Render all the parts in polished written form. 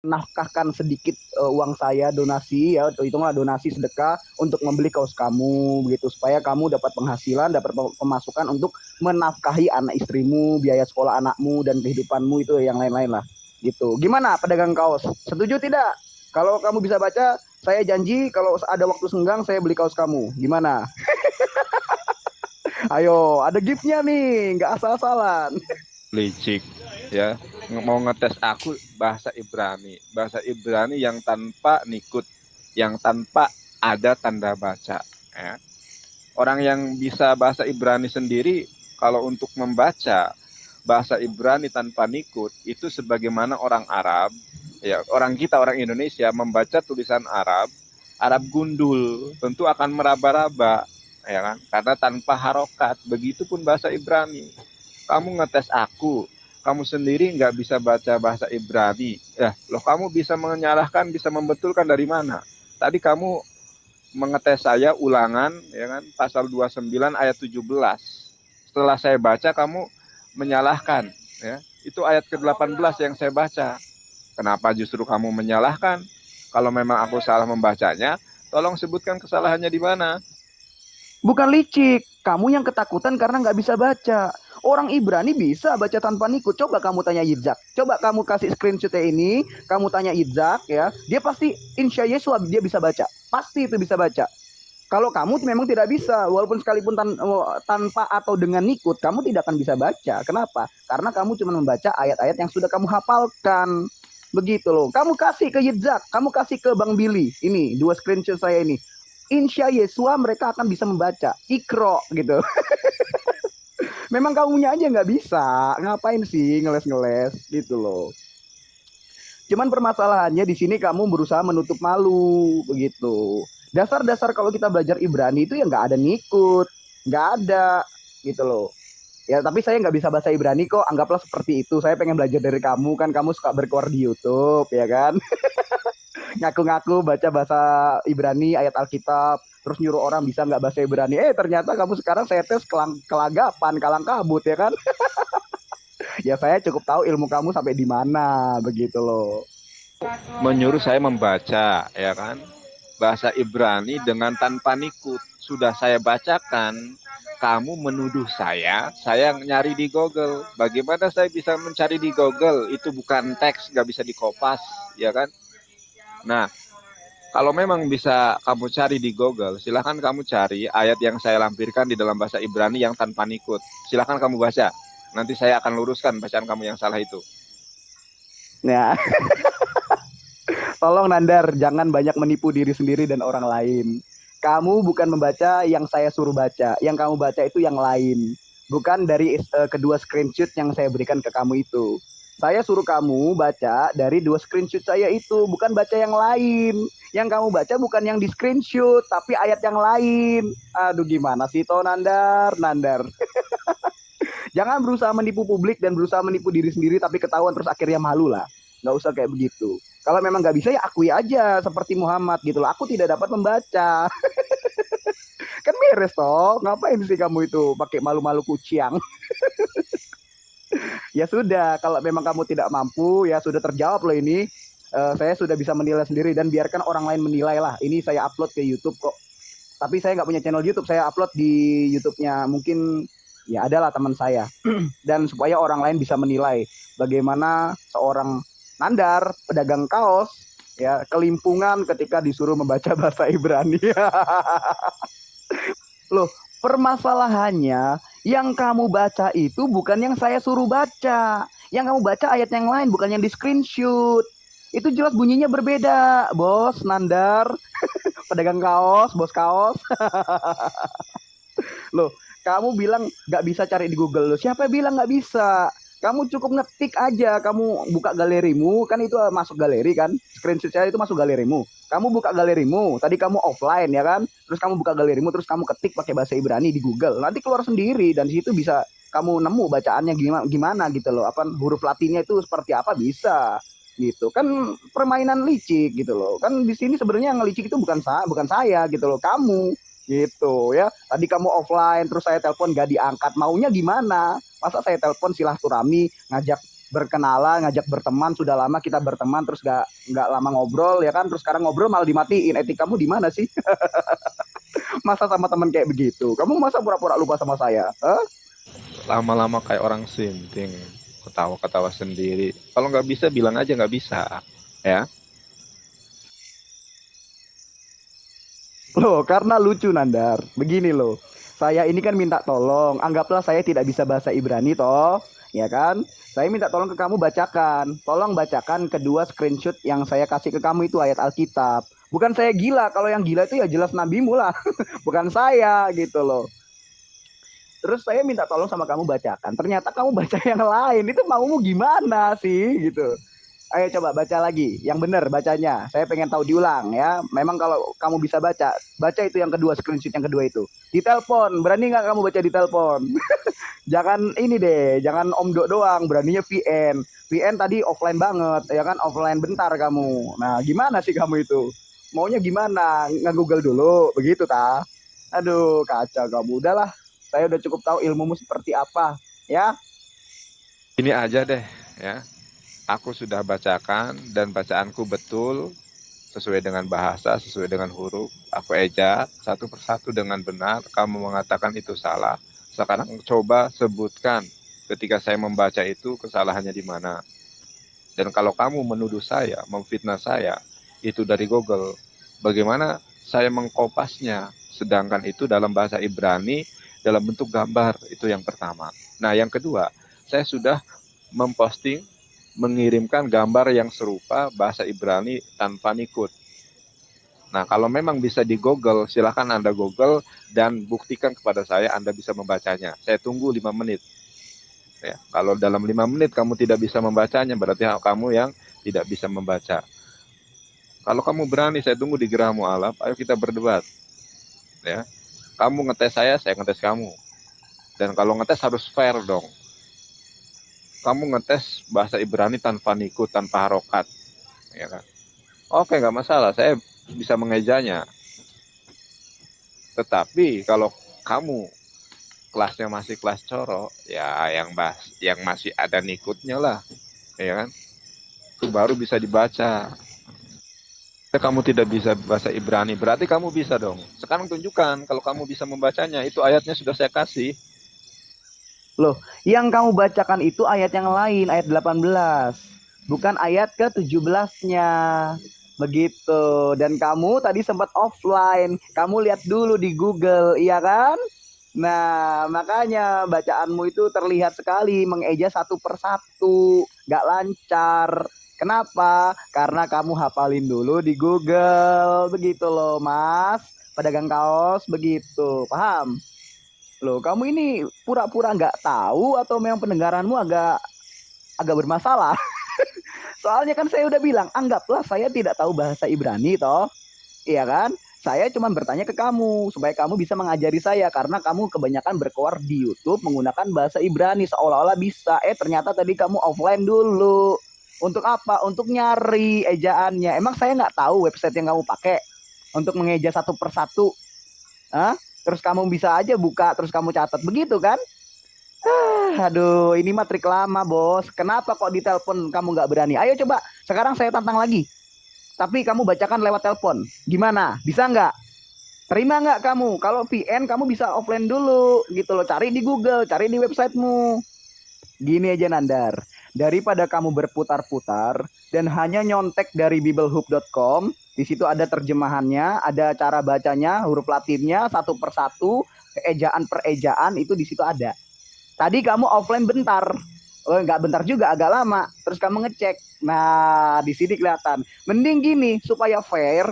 nafkahkan sedikit uang saya donasi, ya hitunglah donasi sedekah untuk membeli kaos kamu begitu, supaya kamu dapat penghasilan, dapat pemasukan untuk menafkahi anak istrimu, biaya sekolah anakmu dan kehidupanmu itu yang lain-lain lah gitu. Gimana pedagang kaos, setuju tidak? Kalau kamu bisa baca, saya janji kalau ada waktu senggang saya beli kaos kamu. Gimana? Ayo, ada giftnya nih, nggak asal-asalan. Licik ya, mau ngetes aku bahasa Ibrani yang tanpa nikut, yang tanpa ada tanda baca ya. Orang yang bisa bahasa Ibrani sendiri, kalau untuk membaca bahasa Ibrani tanpa nikut itu sebagaimana orang Arab ya, orang kita orang Indonesia membaca tulisan Arab gundul tentu akan meraba-raba ya kan, karena tanpa harokat. Begitupun bahasa Ibrani. Kamu ngetes aku, kamu sendiri nggak bisa baca bahasa Ibrani. Ya, loh, kamu bisa menyalahkan, bisa membetulkan dari mana? Tadi kamu mengetes saya ulangan, ya kan, pasal 29 ayat 17. Setelah saya baca, kamu menyalahkan. Ya, itu ayat ke-18 yang saya baca. Kenapa justru kamu menyalahkan? Kalau memang aku salah membacanya, tolong sebutkan kesalahannya di mana. Bukan licik, kamu yang ketakutan karena nggak bisa baca. Orang Ibrani bisa baca tanpa nikut. Coba kamu tanya Yitzhak. Coba kamu kasih screenshotnya ini, kamu tanya Yitzhak ya. Dia pasti insya Yesua dia bisa baca. Pasti itu bisa baca. Kalau kamu memang tidak bisa, walaupun sekalipun tanpa atau dengan nikut, kamu tidak akan bisa baca. Kenapa? Karena kamu cuma membaca ayat-ayat yang sudah kamu hafalkan. Begitu loh. Kamu kasih ke Yitzhak, kamu kasih ke Bang Billy. Ini dua screenshot saya ini. Insya Yesua mereka akan bisa membaca. Ikro gitu. Memang kamunya aja nggak bisa. Ngapain sih ngeles-ngeles gitu loh. Cuman permasalahannya di sini kamu berusaha menutup malu begitu. Dasar-dasar kalau kita belajar Ibrani itu ya nggak ada nikut, nggak ada gitu loh. Ya tapi saya nggak bisa bahasa Ibrani kok, anggaplah seperti itu. Saya pengen belajar dari kamu, kan kamu suka berkuar di YouTube ya kan. Ngaku-ngaku baca bahasa Ibrani ayat Alkitab, terus nyuruh orang bisa nggak bahasa Ibrani. Ternyata kamu sekarang saya tes kelagapan, kalang kabut ya kan. Ya saya cukup tahu ilmu kamu sampai di mana begitu loh. Menyuruh saya membaca, ya kan, bahasa Ibrani dengan tanpa nikut. Sudah saya bacakan, kamu menuduh saya nyari di Google. Bagaimana saya bisa mencari di Google? Itu bukan teks, nggak bisa dikopas, ya kan? Nah, kalau memang bisa kamu cari di Google, silahkan kamu cari ayat yang saya lampirkan di dalam bahasa Ibrani yang tanpa nikut. Silahkan kamu baca. Nanti saya akan luruskan bacaan kamu yang salah itu. Ya, tolong Nandar, jangan banyak menipu diri sendiri dan orang lain. Kamu bukan membaca yang saya suruh baca, yang kamu baca itu yang lain. Bukan dari kedua screenshot yang saya berikan ke kamu itu. Saya suruh kamu baca dari dua screenshot saya itu, bukan baca yang lain. Yang kamu baca bukan yang di screenshot, tapi ayat yang lain. Aduh gimana sih toh Nandar, Nandar. Jangan berusaha menipu publik dan berusaha menipu diri sendiri tapi ketahuan terus akhirnya malu lah. Nggak usah kayak begitu. Kalau memang nggak bisa ya akui aja seperti Muhammad gitu loh. Aku tidak dapat membaca. Kan beres toh. Ngapain sih kamu itu pakai malu-malu kuciang? Ya sudah, kalau memang kamu tidak mampu ya sudah terjawab loh ini. Saya sudah bisa menilai sendiri dan biarkan orang lain menilai lah. Ini saya upload ke YouTube kok. Tapi saya nggak punya channel YouTube, saya upload di YouTube-nya mungkin ya adalah teman saya. Dan supaya orang lain bisa menilai bagaimana seorang Nandar, pedagang kaos, ya kelimpungan ketika disuruh membaca bahasa Ibrani. Loh, permasalahannya yang kamu baca itu bukan yang saya suruh baca. Yang kamu baca ayat yang lain, bukan yang di screenshot. Itu jelas bunyinya berbeda, bos Nandar, pedagang kaos, bos kaos. Loh, kamu bilang nggak bisa cari di Google. Loh, siapa bilang nggak bisa? Kamu cukup ngetik aja, kamu buka galerimu, kan itu masuk galeri kan? Screenshot saya itu masuk galerimu. Kamu buka galerimu, tadi kamu offline ya kan? Terus kamu buka galerimu, terus kamu ketik pakai bahasa Ibrani di Google. Nanti keluar sendiri dan di situ bisa kamu nemu bacaannya gimana gitu loh. Apa huruf Latinnya itu seperti apa bisa gitu kan, permainan licik gitu loh kan. Di sini sebenarnya yang licik itu bukan saya gitu loh, kamu gitu ya. Tadi kamu offline terus saya telepon gak diangkat, maunya gimana? Masa saya telepon silaturahmi ngajak berkenalan, ngajak berteman, sudah lama kita berteman, terus nggak lama ngobrol ya kan, terus sekarang ngobrol malah dimatiin. Etikamu di mana sih? Masa sama teman kayak begitu? Kamu masa pura-pura lupa sama saya? Hah? Lama-lama kayak orang sinting, ketawa-ketawa sendiri. Kalau nggak bisa bilang aja nggak bisa, ya. Loh, karena lucu Nandar. Begini loh. Saya ini kan minta tolong. Anggaplah saya tidak bisa bahasa Ibrani toh, ya kan? Saya minta tolong ke kamu bacakan. Tolong bacakan kedua screenshot yang saya kasih ke kamu itu ayat Alkitab. Bukan saya gila. Kalau yang gila itu ya jelas nabimu lah. Bukan saya gitu loh. Terus saya minta tolong sama kamu bacakan. Ternyata kamu baca yang lain. Itu maumu gimana sih gitu? Ayo coba baca lagi, yang benar bacanya. Saya pengen tahu diulang ya. Memang kalau kamu bisa baca, baca itu yang kedua, screenshot yang kedua itu. Di telepon, berani nggak kamu baca di telepon? Jangan ini deh, jangan Om Dok doang, beraninya VN. VN tadi offline banget, ya kan? Offline bentar kamu. Nah, gimana sih kamu itu? Maunya gimana? Nge-google dulu, begitu ta? Aduh, kacau kamu. Udahlah, saya udah cukup tahu ilmumu seperti apa, ya. Ini aja deh, ya. Aku sudah bacakan dan bacaanku betul sesuai dengan bahasa, sesuai dengan huruf. Aku eja satu persatu dengan benar. Kamu mengatakan itu salah. Sekarang coba sebutkan ketika saya membaca itu kesalahannya di mana. Dan kalau kamu menuduh saya, memfitnah saya, itu dari Google. Bagaimana saya mengkopasnya, sedangkan itu dalam bahasa Ibrani, dalam bentuk gambar, itu yang pertama. Nah, yang kedua, saya sudah memposting, mengirimkan gambar yang serupa bahasa Ibrani tanpa nikut. Nah, kalau memang bisa di Google, silahkan Anda Google dan buktikan kepada saya Anda bisa membacanya. Saya tunggu 5 menit. Ya, kalau dalam 5 menit kamu tidak bisa membacanya, berarti kamu yang tidak bisa membaca. Kalau kamu berani, saya tunggu di Gerah Mu'alaf, ayo kita berdebat. Ya, kamu ngetes saya ngetes kamu. Dan kalau ngetes harus fair dong. Kamu ngetes bahasa Ibrani tanpa nikut, tanpa harokat, ya kan? Oke, nggak masalah, saya bisa mengejanya. Tetapi kalau kamu kelasnya masih kelas coro, ya yang masih ada nikutnya lah, ya kan? Itu baru bisa dibaca. Kamu tidak bisa bahasa Ibrani, berarti kamu bisa dong. Sekarang tunjukkan kalau kamu bisa membacanya. Itu ayatnya sudah saya kasih. Loh, yang kamu bacakan itu ayat yang lain, ayat 18. Bukan ayat ke-17-nya. Begitu. Dan kamu tadi sempat offline. Kamu lihat dulu di Google, iya kan? Nah, makanya bacaanmu itu terlihat sekali mengeja satu persatu. Gak lancar. Kenapa? Karena kamu hafalin dulu di Google. Begitu loh, Mas. Pedagang kaos, begitu. Paham? Loh, kamu ini pura-pura nggak tahu atau memang pendengaranmu agak agak bermasalah? Soalnya kan saya udah bilang, anggaplah saya tidak tahu bahasa Ibrani toh. Iya kan? Saya cuma bertanya ke kamu supaya kamu bisa mengajari saya karena kamu kebanyakan berkoar di YouTube menggunakan bahasa Ibrani seolah-olah bisa. Ternyata tadi kamu offline dulu. Untuk apa? Untuk nyari ejaannya. Emang saya nggak tahu website yang kamu pakai untuk mengeja satu persatu. Hah? Terus kamu bisa aja buka, terus kamu catat begitu kan? Aduh, ini mah trik lama, bos. Kenapa kok di telepon kamu nggak berani? Ayo coba, sekarang saya tantang lagi. Tapi kamu bacakan lewat telepon. Gimana? Bisa nggak? Terima nggak kamu? Kalau VN kamu bisa offline dulu, gitu loh. Cari di Google, cari di websitemu. Gini aja Nandar, daripada kamu berputar-putar dan hanya nyontek dari biblehub.com, di situ ada terjemahannya, ada cara bacanya, huruf Latinnya satu persatu, ejaan per ejaan itu di situ ada. Tadi kamu offline bentar, oh nggak bentar juga, agak lama, terus kamu ngecek. Nah, di sini kelihatan. Mending gini supaya fair,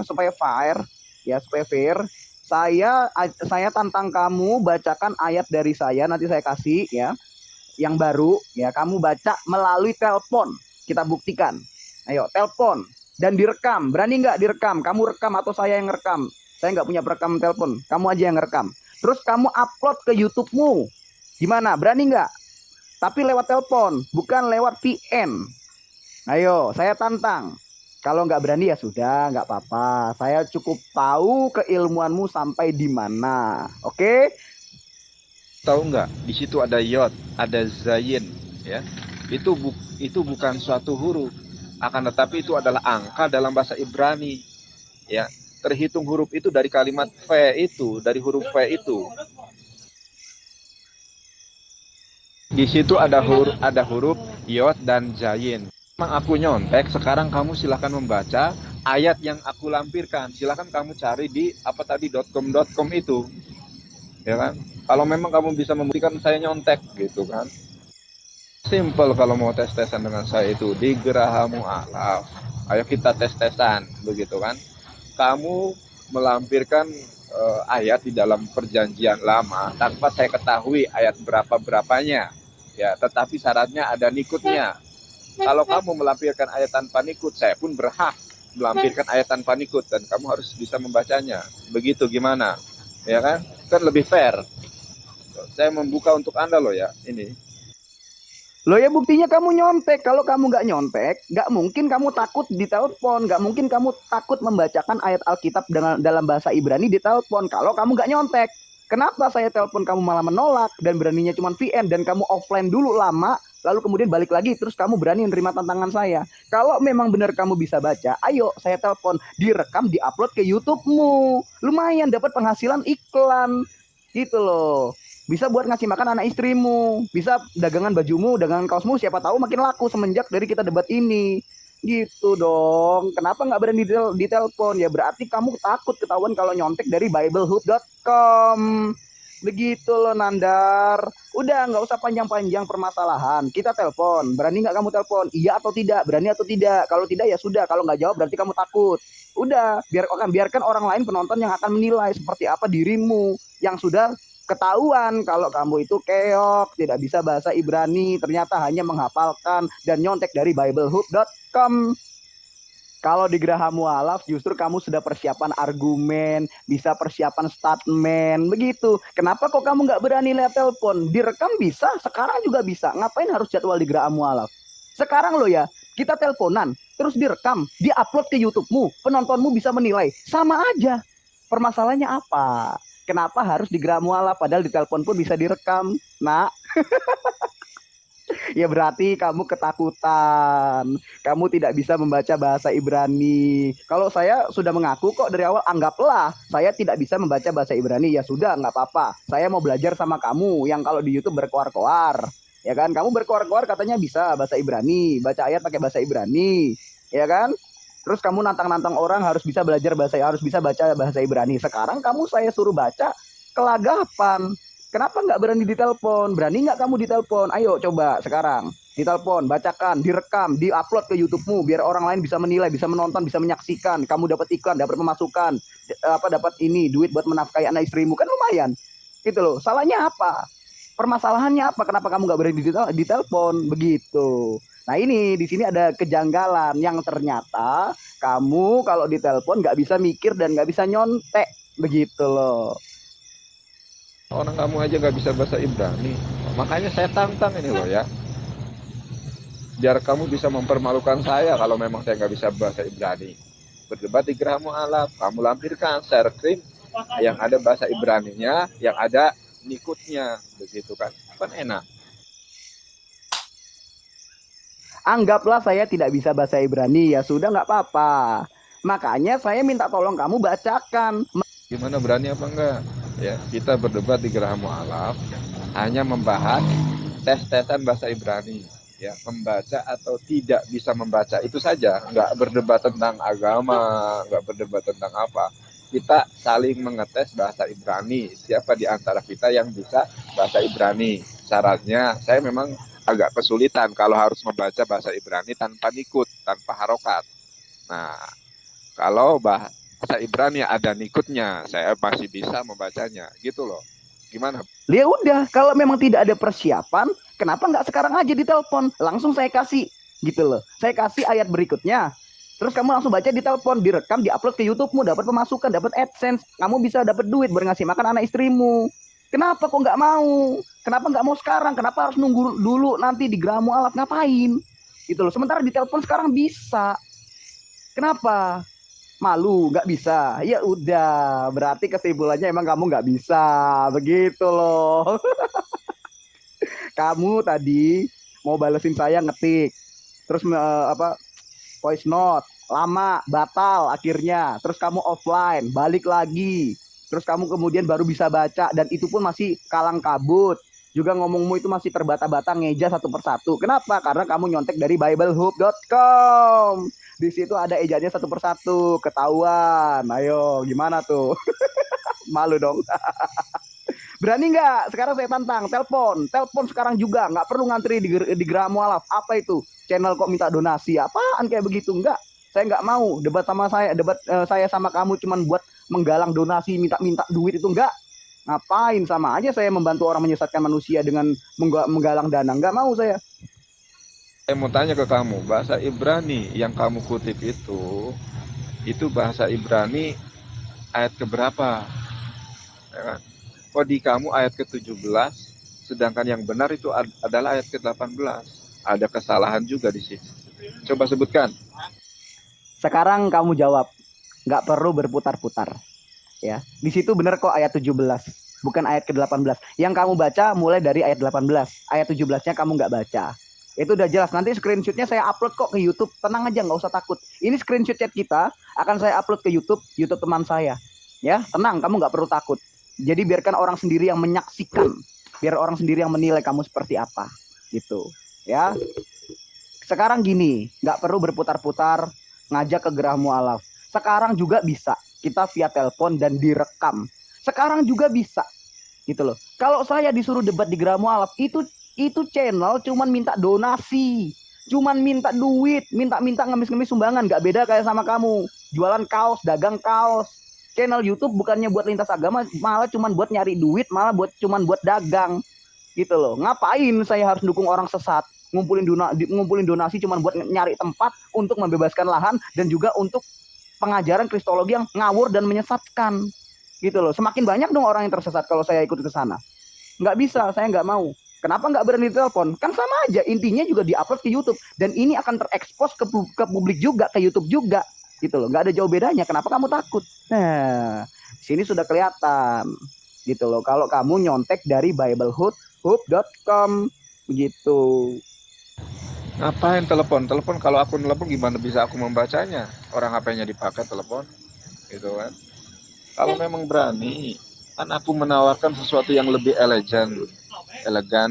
ya supaya fair. Saya tantang kamu bacakan ayat dari saya, nanti saya kasih ya yang baru ya, kamu baca melalui telepon, kita buktikan. Ayo telepon dan direkam, berani nggak direkam? Kamu rekam atau saya yang rekam? Saya nggak punya perekam telepon, kamu aja yang rekam. Terus kamu upload ke YouTube-mu, gimana? Berani nggak? Tapi lewat telepon, bukan lewat VN. Ayo saya tantang. Kalau nggak berani ya sudah, nggak apa-apa. Saya cukup tahu keilmuanmu sampai di mana. Oke? Tahu nggak? Di situ ada yod, ada zayin, ya. itu bukan suatu huruf, akan tetapi itu adalah angka dalam bahasa Ibrani. Ya, terhitung huruf itu dari kalimat V itu, dari huruf V itu. Di situ ada huruf yod dan zayin. Memang aku nyontek, sekarang kamu silahkan membaca ayat yang aku lampirkan. Silahkan kamu cari di .com itu. Ya kan? Kalau memang kamu bisa membuktikan saya nyontek gitu kan. Simple kalau mau tes-tesan dengan saya itu di Geraha Mu'alaf. Ayo kita tes-tesan begitu kan. Kamu melampirkan ayat di dalam perjanjian lama tanpa saya ketahui ayat berapanya. Ya, tetapi syaratnya ada nikutnya. Kalau kamu melampirkan ayat tanpa nikut, saya pun berhak melampirkan ayat tanpa nikut dan kamu harus bisa membacanya. Begitu gimana? Ya kan? Kan lebih fair. Saya membuka untuk Anda loh ya, ini. Loh ya buktinya kamu nyontek. Kalau kamu nggak nyontek, nggak mungkin kamu takut ditelepon. Nggak mungkin kamu takut membacakan ayat Alkitab dalam bahasa Ibrani di telepon. Kalau kamu nggak nyontek. Kenapa saya telepon kamu malah menolak dan beraninya cuma VN dan kamu offline dulu lama, lalu kemudian balik lagi terus kamu berani menerima tantangan saya. Kalau memang benar kamu bisa baca, ayo saya telepon, direkam, diupload ke YouTube-mu. Lumayan dapat penghasilan iklan. Gitu loh. Bisa buat ngasih makan anak istrimu, bisa dagangan bajumu, dagangan kaosmu, siapa tahu makin laku semenjak dari kita debat ini. Gitu dong. Kenapa nggak berani ditelepon? Ya berarti kamu takut ketahuan kalau nyontek dari biblehub.com. Begitu loh Nandar. Udah nggak usah panjang-panjang permasalahan. Kita telepon. Berani nggak kamu telepon? Iya atau tidak? Berani atau tidak? Kalau tidak ya sudah. Kalau nggak jawab berarti kamu takut. Udah, biarkan orang lain penonton yang akan menilai seperti apa dirimu yang sudah ketahuan kalau kamu itu keok, tidak bisa bahasa Ibrani, ternyata hanya menghafalkan dan nyontek dari biblehub.com. Kalau di Geraha Mu'alaf justru kamu sudah persiapan argumen, bisa persiapan statement, begitu. Kenapa kok kamu nggak berani lihat telepon? Direkam bisa, sekarang juga bisa. Ngapain harus jadwal di Geraha Mu'alaf? Sekarang loh ya, kita teleponan, terus direkam, diupload ke YouTube-mu, penontonmu bisa menilai. Sama aja. Permasalahannya apa? Kenapa harus di Geraha Mu'alaf padahal di telepon pun bisa direkam? Nah, ya berarti kamu ketakutan. Kamu tidak bisa membaca bahasa Ibrani. Kalau saya sudah mengaku kok dari awal, anggaplah saya tidak bisa membaca bahasa Ibrani. Ya sudah, nggak apa-apa. Saya mau belajar sama kamu yang kalau di YouTube berkoar-koar. Ya kan, kamu berkoar-koar katanya bisa bahasa Ibrani, baca ayat pakai bahasa Ibrani. Ya kan? Terus kamu nantang-nantang orang harus bisa baca bahasa Ibrani. Sekarang kamu saya suruh baca kelagapan. Kenapa nggak berani ditelepon? Berani nggak kamu ditelepon? Ayo coba sekarang. Ditelepon, bacakan, direkam, diupload ke YouTube-mu biar orang lain bisa menilai, bisa menonton, bisa menyaksikan. Kamu dapat iklan, dapat pemasukan, dapat ini duit buat menafkahi anak istrimu, kan lumayan. Gitu loh. Salahnya apa? Permasalahannya apa? Kenapa kamu nggak berani ditelepon? Begitu. Nah ini di sini ada kejanggalan yang ternyata kamu kalau ditelepon nggak bisa mikir dan nggak bisa nyontek begitu loh. Orang kamu aja nggak bisa bahasa Ibrani, makanya saya tantang ini loh ya. Biar kamu bisa mempermalukan saya kalau memang saya nggak bisa bahasa Ibrani. Berdebat di Geraha Mu'alaf, kamu lampirkan share screen yang ada bahasa Ibraninya, yang ada nikutnya, begitu kan? Kan enak. Anggaplah saya tidak bisa bahasa Ibrani, ya sudah nggak apa-apa. Makanya saya minta tolong kamu bacakan. Gimana, berani apa enggak? Ya, kita berdebat di Geraha Mu'alaf hanya membahas tes-tesan bahasa Ibrani. Ya, membaca atau tidak bisa membaca itu saja, nggak berdebat tentang agama, nggak berdebat tentang apa. Kita saling mengetes bahasa Ibrani. Siapa di antara kita yang bisa bahasa Ibrani? Syaratnya, saya memang agak kesulitan kalau harus membaca bahasa Ibrani tanpa nikut, tanpa harokat. Nah, kalau bahasa Ibrani ada nikutnya, saya masih bisa membacanya, gitu loh. Gimana? Ya udah, kalau memang tidak ada persiapan, kenapa nggak sekarang aja ditelepon? Langsung saya kasih, gitu loh. Saya kasih ayat berikutnya. Terus kamu langsung baca di telepon, direkam, diupload ke YouTube-mu, dapat pemasukan, dapat AdSense, kamu bisa dapat duit buat ngasih makan anak istrimu. Kenapa kok nggak mau? Kenapa nggak mau sekarang? Kenapa harus nunggu dulu nanti di Geraha Mu'alaf? Ngapain? Gitu loh. Sementara di telepon sekarang bisa. Kenapa? Malu, nggak bisa. Ya udah, berarti kesimpulannya emang kamu nggak bisa. Begitu loh. Kamu tadi mau balesin saya ngetik, terus voice note, lama, batal akhirnya, terus kamu offline, balik lagi, terus kamu kemudian baru bisa baca, dan itu pun masih kalang kabut, juga ngomongmu itu masih terbata-bata ngeja satu persatu. Kenapa? Karena kamu nyontek dari biblehub.com. Di situ ada ejanya satu persatu, ketahuan. Ayo, gimana tuh? Malu dong. Berani nggak? Sekarang saya tantang, telepon sekarang juga, nggak perlu ngantri di Geraha Mualaf. Apa itu? Channel kok minta donasi? Apaan kayak begitu? Nggak, saya nggak mau debat sama saya, saya sama kamu cuman buat menggalang donasi, minta duit itu nggak. Ngapain? Sama aja saya membantu orang menyesatkan manusia dengan menggalang dana. Nggak mau saya. Saya mau tanya ke kamu, bahasa Ibrani yang kamu kutip itu bahasa Ibrani ayat keberapa? Ya kan? Kok di kamu ayat ke-17, sedangkan yang benar itu adalah ayat ke-18. Ada kesalahan juga di sini. Coba sebutkan. Sekarang kamu jawab, nggak perlu berputar-putar. Ya, di situ benar kok ayat 17, bukan ayat ke-18. Yang kamu baca mulai dari ayat 18, ayat 17-nya kamu nggak baca. Itu udah jelas, nanti screenshotnya saya upload kok ke YouTube, tenang aja, nggak usah takut. Ini screenshot chat kita, akan saya upload ke YouTube teman saya. Ya, tenang, kamu nggak perlu takut. Jadi biarkan orang sendiri yang menyaksikan, biar orang sendiri yang menilai kamu seperti apa, gitu. Ya, sekarang gini, nggak perlu berputar-putar, ngajak ke Geraha Mualaf. Sekarang juga bisa, kita via telepon dan direkam. Sekarang juga bisa, gitu loh. Kalau saya disuruh debat di Geraha Mualaf, itu channel cuman minta donasi, cuman minta duit, minta ngemis-ngemis sumbangan, nggak beda kayak sama kamu, jualan kaos, dagang kaos. Channel YouTube bukannya buat lintas agama, malah cuman buat nyari duit, malah cuman buat dagang, gitu loh. Ngapain saya harus dukung orang sesat, ngumpulin donasi cuman buat nyari tempat untuk membebaskan lahan dan juga untuk pengajaran kristologi yang ngawur dan menyesatkan, gitu loh. Semakin banyak dong orang yang tersesat kalau saya ikut ke sana. Nggak bisa, saya nggak mau. Kenapa nggak berani telepon? Kan sama aja, intinya juga diupload ke YouTube dan ini akan terekspos ke publik juga, ke YouTube juga, gitu loh. Nggak ada jauh bedanya. Kenapa kamu takut? Nah, sini sudah kelihatan, gitu loh. Kalau kamu nyontek dari biblehub.com, begitu. Ngapain telepon? Telepon, kalau aku telepon gimana bisa aku membacanya? Orang HP-nya dipakai telepon, gitu kan? Kalau memang berani, kan aku menawarkan sesuatu yang lebih elegan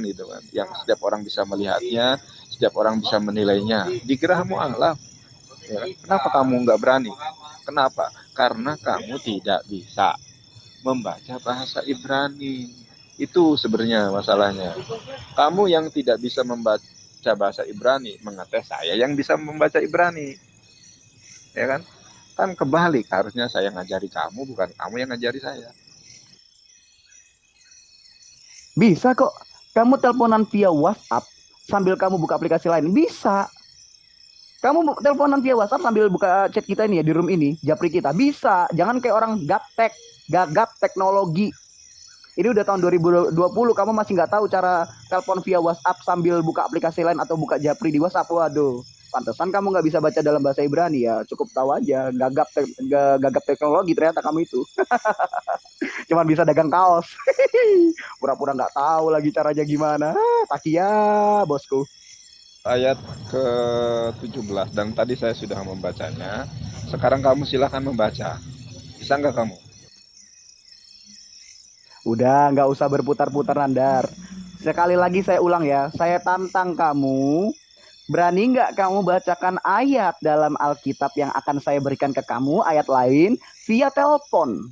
gitu kan, yang setiap orang bisa melihatnya, setiap orang bisa menilainya. Di Geraha Mualaf, ya kan? Kenapa kamu nggak berani? Kenapa? Karena kamu tidak bisa membaca bahasa Ibrani. Itu sebenarnya masalahnya. Kamu yang tidak bisa membaca bahasa Ibrani mengetes saya yang bisa membaca Ibrani, ya kan? Kan kebalik, harusnya saya ngajari kamu, bukan kamu yang ngajari saya. Bisa kok. Kamu teleponan via WhatsApp sambil kamu buka aplikasi lain. Bisa. Kamu teleponan via WhatsApp sambil buka chat kita ini ya, di room ini, japri kita. Bisa. Jangan kayak orang gagap teknologi. Ini udah tahun 2020, kamu masih nggak tahu cara telepon via WhatsApp sambil buka aplikasi lain atau buka japri di WhatsApp. Waduh, pantesan kamu nggak bisa baca dalam bahasa Ibrani ya. Cukup tahu aja, gagap teknologi ternyata kamu itu. Cuman bisa dagang kaos. Pura-pura nggak tahu lagi caranya gimana. Takia, bosku. Ayat ke-17, dan tadi saya sudah membacanya. Sekarang kamu silahkan membaca. Bisa nggak kamu? Udah, nggak usah berputar-putar, Nandar. Sekali lagi saya ulang ya, saya tantang kamu. Berani nggak kamu bacakan ayat dalam Alkitab yang akan saya berikan ke kamu, ayat lain, via telepon.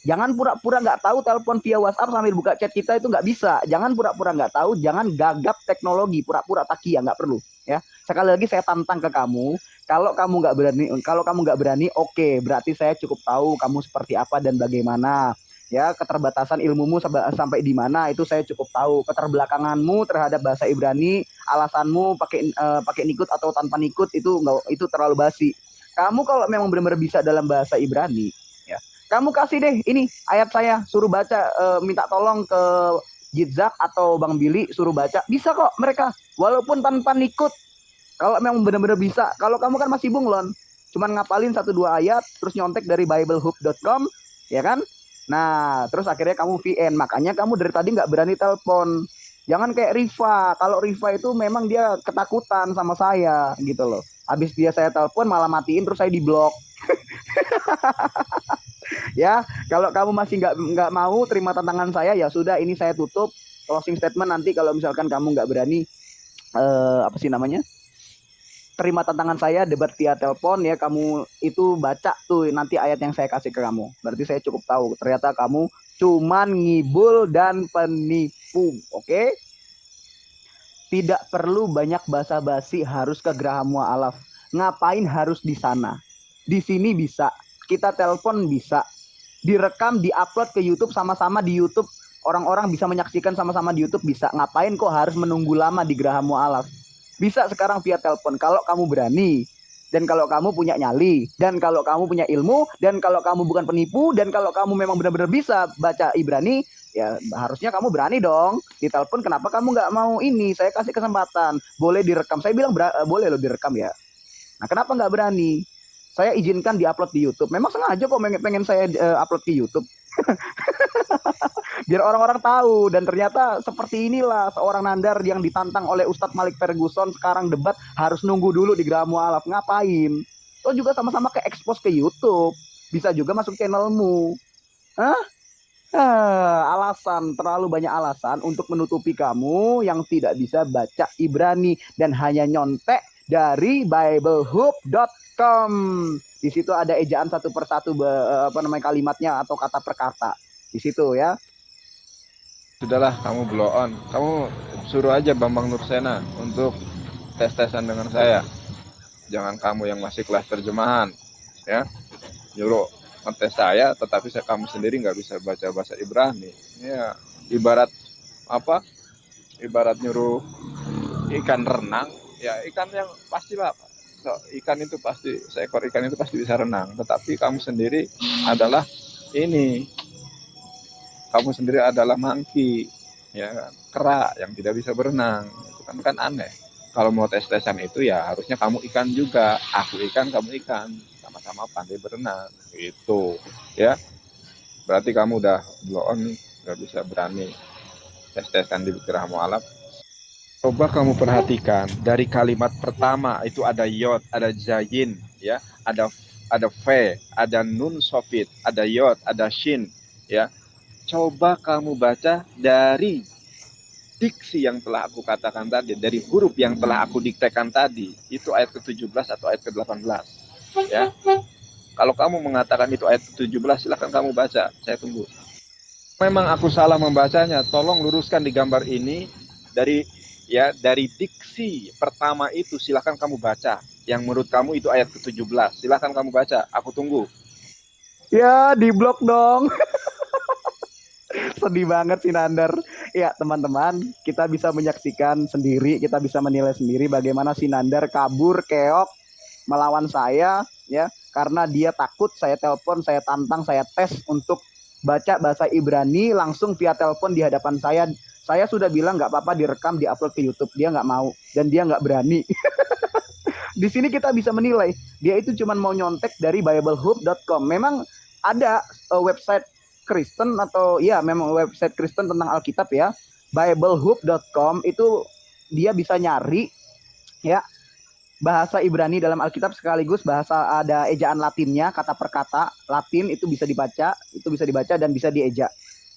Jangan pura-pura nggak tahu, telepon via WhatsApp sambil buka chat kita itu nggak bisa. Jangan pura-pura nggak tahu, jangan gagap teknologi, pura-pura takia, nggak perlu. Ya, sekali lagi saya tantang ke kamu. Kalau kamu nggak berani, oke, berarti saya cukup tahu kamu seperti apa dan bagaimana. Ya, keterbatasan ilmumu sampai di mana itu saya cukup tahu. Keterbelakanganmu terhadap bahasa Ibrani, alasanmu pakai nikut atau tanpa nikut itu terlalu basi. Kamu kalau memang benar-benar bisa dalam bahasa Ibrani, ya, kamu kasih deh ini ayat saya, suruh baca, minta tolong ke Yitzhak atau Bang Billy suruh baca, bisa kok mereka, walaupun tanpa nikut. Kalau memang benar-benar bisa. Kalau kamu kan masih bunglon, cuman ngapalin 1-2 ayat terus nyontek dari biblehub.com, ya kan? Nah, terus akhirnya kamu VN, makanya kamu dari tadi nggak berani telepon. Jangan kayak Riva. Kalau Riva itu memang dia ketakutan sama saya gitu loh. Habis dia saya telepon malah matiin terus saya diblok. Ya, kalau kamu masih nggak mau terima tantangan saya, ya sudah, ini saya tutup closing statement. Nanti kalau misalkan kamu nggak berani apa sih namanya, terima tantangan saya debat via telepon, ya kamu itu baca tuh nanti ayat yang saya kasih ke kamu. Berarti saya cukup tahu ternyata kamu cuman ngibul dan penipu. Oke? Tidak perlu banyak basa-basi harus ke Geraha Mualaf. Ngapain harus di sana? Di sini bisa. Kita telepon bisa. Direkam, diupload ke YouTube sama-sama di YouTube. Orang-orang bisa menyaksikan sama-sama di YouTube bisa. Ngapain kok harus menunggu lama di Geraha Mualaf? Bisa sekarang via telepon kalau kamu berani. Dan kalau kamu punya nyali, dan kalau kamu punya ilmu, dan kalau kamu bukan penipu, dan kalau kamu memang benar-benar bisa baca Ibrani, ya harusnya kamu berani dong. Di telepon kenapa kamu nggak mau ini? Saya kasih kesempatan. Boleh direkam. Saya bilang boleh loh direkam ya. Nah, kenapa nggak berani? Saya izinkan diupload di YouTube. Memang sengaja kok pengen saya upload ke YouTube. Biar orang-orang tahu. Dan ternyata seperti inilah seorang Nandar yang ditantang oleh Ustadz Malik Ferguson. Sekarang debat harus nunggu dulu di Geraha Mualaf. Ngapain? Lo juga sama-sama ke expose ke YouTube. Bisa juga masuk channelmu. Hah? Alasan, terlalu banyak alasan untuk menutupi kamu yang tidak bisa baca Ibrani dan hanya nyontek dari biblehub.com. Di situ ada ejaan satu persatu kalimatnya atau kata per kata. Di situ ya. Sudahlah, kamu blow on. Kamu suruh aja Bambang Nursena untuk tes-tesan dengan saya. Jangan kamu yang masih kelas terjemahan, ya. Nyuruh ngetes saya, tetapi kamu sendiri nggak bisa baca bahasa Ibrani. Ya, ibarat apa? Ibarat nyuruh ikan renang. Ya, ikan yang pastilah, ikan itu pasti, seekor ikan itu pasti bisa renang. Tetapi kamu sendiri adalah kamu sendiri adalah monkey, ya kan? Kera yang tidak bisa berenang. Itu kan aneh. Kalau mau tes-tesan itu ya harusnya kamu ikan juga, aku ikan, kamu ikan, sama-sama pandai berenang. Itu, ya. Berarti kamu udah blow on nih, nggak bisa berani tes-tesan di Geraha Mualaf. Coba kamu perhatikan dari kalimat pertama itu ada yod, ada zayin, ya, ada v, ada nun sofit, ada yod, ada shin, ya. Coba kamu baca dari diksi yang telah aku katakan tadi, dari huruf yang telah aku diktekan tadi, itu ayat ke-17 atau ayat ke-18, ya. Kalau kamu mengatakan itu ayat ke-17, silakan kamu baca, saya tunggu. Memang aku salah membacanya, tolong luruskan di gambar ini dari diksi pertama itu silakan kamu baca. Yang menurut kamu itu ayat ke-17. Silakan kamu baca. Aku tunggu. Ya, di blok dong. Sedih banget sih Nandar. Ya, teman-teman, kita bisa menyaksikan sendiri, kita bisa menilai sendiri bagaimana si Nandar kabur keok melawan saya, ya, karena dia takut saya telepon, saya tantang, saya tes untuk baca bahasa Ibrani langsung via telepon di hadapan saya. Saya sudah bilang nggak apa-apa direkam, diupload ke YouTube. Dia nggak mau dan dia nggak berani. Di sini kita bisa menilai dia itu cuma mau nyontek dari biblehub.com. Memang ada website Kristen atau ya memang website Kristen tentang Alkitab ya. Biblehub.com itu dia bisa nyari ya bahasa Ibrani dalam Alkitab sekaligus bahasa ada ejaan Latinnya, kata per kata Latin itu bisa dibaca dan bisa dieja.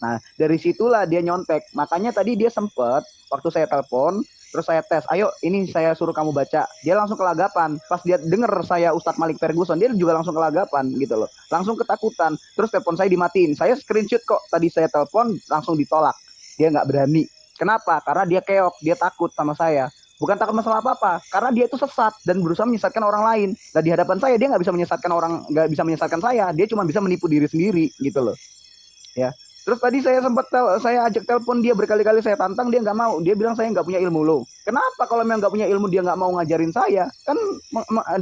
Nah, dari situlah dia nyontek. Makanya tadi dia sempet, waktu saya telepon, terus saya tes, ayo ini saya suruh kamu baca. Dia langsung kelagapan. Pas dia denger saya Ustadz Malik Ferguson, dia juga langsung kelagapan gitu loh. Langsung ketakutan. Terus telepon saya dimatiin. Saya screenshot kok, tadi saya telepon langsung ditolak. Dia nggak berani. Kenapa? Karena dia keok, dia takut sama saya. Bukan takut masalah apa-apa, karena dia itu sesat dan berusaha menyesatkan orang lain. Nah, di hadapan saya dia nggak bisa menyesatkan saya. Dia cuma bisa menipu diri sendiri gitu loh. Ya. Terus tadi saya sempat saya ajak telepon dia berkali-kali, saya tantang, dia nggak mau. Dia bilang saya nggak punya ilmu loh. Kenapa kalau memang nggak punya ilmu dia nggak mau ngajarin saya? Kan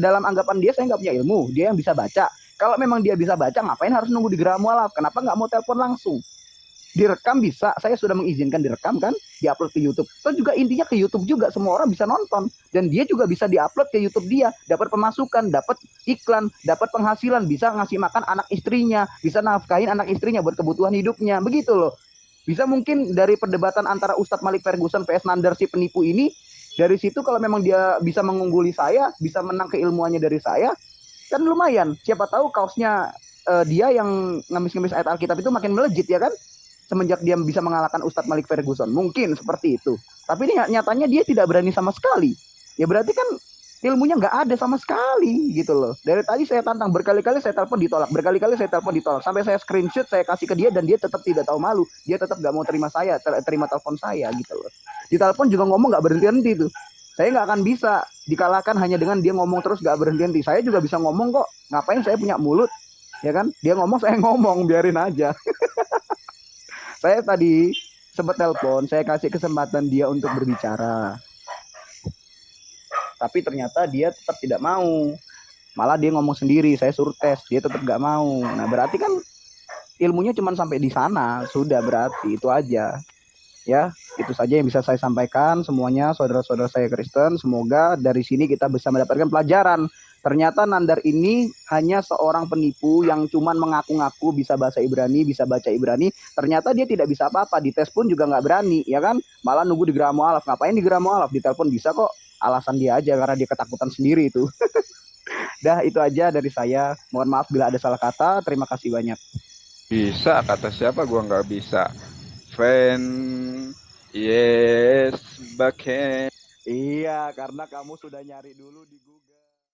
dalam anggapan dia saya nggak punya ilmu, dia yang bisa baca. Kalau memang dia bisa baca, ngapain harus nunggu di Geraha Mualaf? Kenapa nggak mau telepon langsung? Direkam bisa, saya sudah mengizinkan direkam kan, diupload ke YouTube. Terus juga intinya ke YouTube juga, semua orang bisa nonton. Dan dia juga bisa diupload ke YouTube dia, dapat pemasukan, dapat iklan, dapat penghasilan, bisa ngasih makan anak istrinya, bisa nafkahin anak istrinya buat kebutuhan hidupnya, begitu loh. Bisa mungkin dari perdebatan antara Ustadz Malik Ferguson vs Nandar si penipu ini, dari situ kalau memang dia bisa mengungguli saya, bisa menang keilmuannya dari saya, kan lumayan. Siapa tahu kaosnya dia yang ngemis-ngemis ayat Alkitab itu makin melejit ya kan? Semenjak dia bisa mengalahkan Ustadz Malik Ferguson. Mungkin seperti itu. Tapi ini nyatanya dia tidak berani sama sekali. Ya berarti kan ilmunya nggak ada sama sekali gitu loh. Dari tadi saya tantang, berkali-kali saya telepon ditolak, berkali-kali saya telepon ditolak, sampai saya screenshot saya kasih ke dia dan dia tetap tidak tahu malu, dia tetap nggak mau terima terima telepon saya gitu loh. Di telepon juga ngomong nggak berhenti-henti tuh. Saya nggak akan bisa dikalahkan hanya dengan dia ngomong terus nggak berhenti-henti. Saya juga bisa ngomong kok. Ngapain saya punya mulut? Ya kan? Dia ngomong saya ngomong, biarin aja. Saya tadi sempat telepon, saya kasih kesempatan dia untuk berbicara. Tapi ternyata dia tetap tidak mau. Malah dia ngomong sendiri, saya suruh tes, dia tetap gak mau. Nah berarti kan ilmunya cuma sampai di sana, sudah berarti itu aja. Ya, itu saja yang bisa saya sampaikan semuanya saudara-saudara saya Kristen. Semoga dari sini kita bisa mendapatkan pelajaran. Ternyata Nandar ini hanya seorang penipu yang cuman mengaku-ngaku bisa bahasa Ibrani, bisa baca Ibrani. Ternyata dia tidak bisa apa-apa, dites pun juga nggak berani, ya kan? Malah nunggu di Geramo Alaf. Ngapain di Geramo Alaf? Ditelepon bisa kok. Alasan dia aja karena dia ketakutan sendiri itu. Dah itu aja dari saya. Mohon maaf bila ada salah kata. Terima kasih banyak. Bisa, kata siapa gua nggak bisa. Fan, yes, back. Iya, karena kamu sudah nyari dulu di Google.